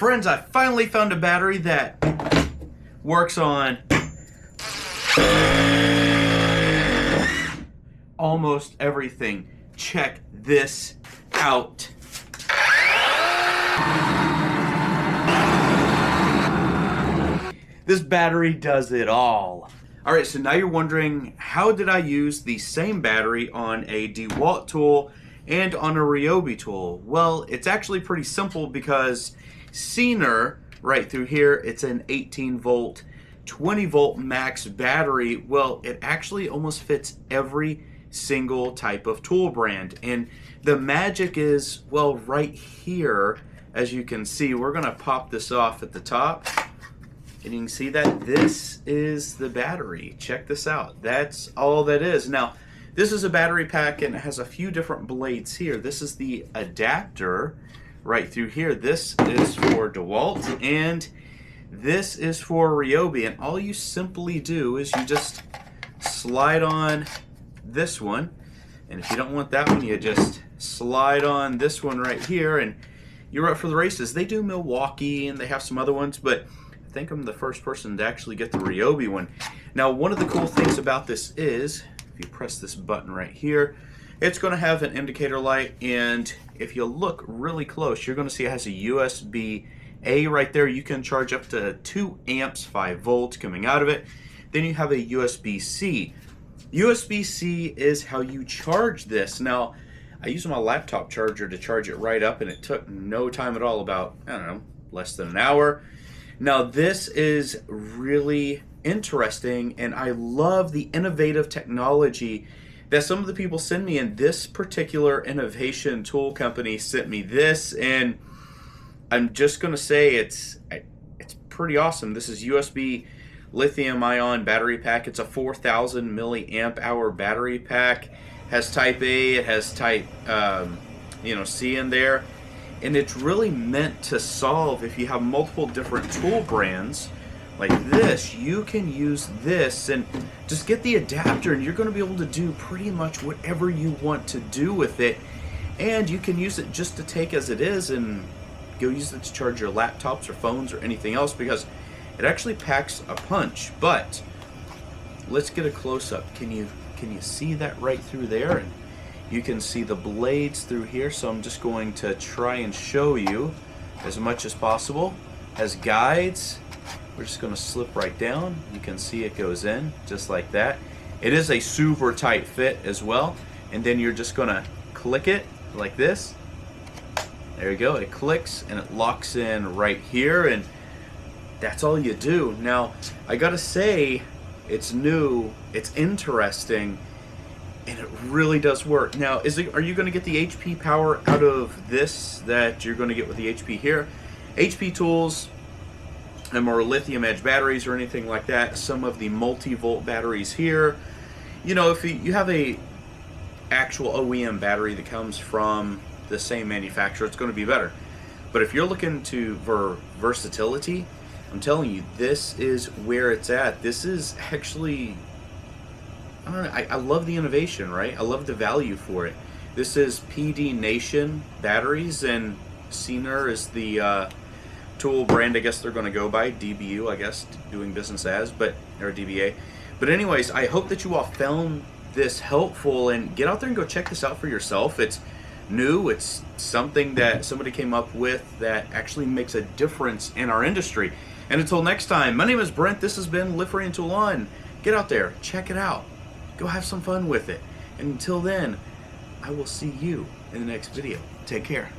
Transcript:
Friends, I finally found a battery that works on almost everything. Check this out. This battery does it all. Alright, so now you're wondering, how did I use the same battery on a dewalt tool and on a Ryobi tool? Well, it's actually pretty simple because CEENR, right through here, it's an 18 volt, 20 volt max battery. Well, it actually almost fits every single type of tool brand. And the magic is, well, right here, as you can see, we're gonna pop this off at the top. And you can see that this is the battery. Check this out. That's all that is. Now, this is a battery pack and it has a few different blades here. This is the adapter right through here. This is for dewalt and this is for Ryobi. And all you simply do is you just slide on this one. And if you don't want that one, you just slide on this one right here and you're up for the races. They do Milwaukee and they have some other ones, but I think I'm the first person to actually get the Ryobi one. Now, one of the cool things about this is, if you press this button right here, it's going to have an indicator light, and if you look really close, you're going to see it has a USB-A right there. You can charge up to 2 amps, 5 volts coming out of it. Then you have a USB-C. USB-C is how you charge this. Now, I used my laptop charger to charge it right up, and it took no time at all, about, I don't know, less than an hour. Now this is really interesting and I love the innovative technology that some of the people send me, and this particular innovation tool company sent me this, and I'm just gonna say it's pretty awesome. This is USB lithium ion battery pack. It's a 4,000 milliamp hour battery pack. Has type A, it has type C in there. And it's really meant to solve, if you have multiple different tool brands like this, you can use this and just get the adapter and you're going to be able to do pretty much whatever you want to do with it. And you can use it just to take as it is and go use it to charge your laptops or phones or anything else, because it actually packs a punch. But let's get a close-up. Can you see that right through there? And you can see the blades through here, so I'm just going to try and show you as much as possible. Has guides. We're just going to slip right down. You can see it goes in just like that. It is a super tight fit as well. And then you're just going to click it like this. There you go. It clicks and it locks in right here, and that's all you do. Now, I gotta say, it's new, it's interesting, and it really does work. Now, are you going to get the HP power out of this that you're going to get with the HP here? HP tools and more lithium edge batteries or anything like that, some of the multi-volt batteries here, you know, if you have a actual OEM battery that comes from the same manufacturer, it's going to be better. But if you're looking for versatility, I'm telling you, this is where it's at. This is actually, I don't know, I love the innovation, right? I love the value for it. This is PD Nation batteries, and CEENR is the tool brand I guess they're going to go by. DBU, I guess, doing business as, or DBA. But anyways, I hope that you all found this helpful, and get out there and go check this out for yourself. It's new. It's something that somebody came up with that actually makes a difference in our industry. And until next time, my name is Brent. This has been Live Free and Tool On. Get out there, check it out. Go have some fun with it. And until then, I will see you in the next video. Take care.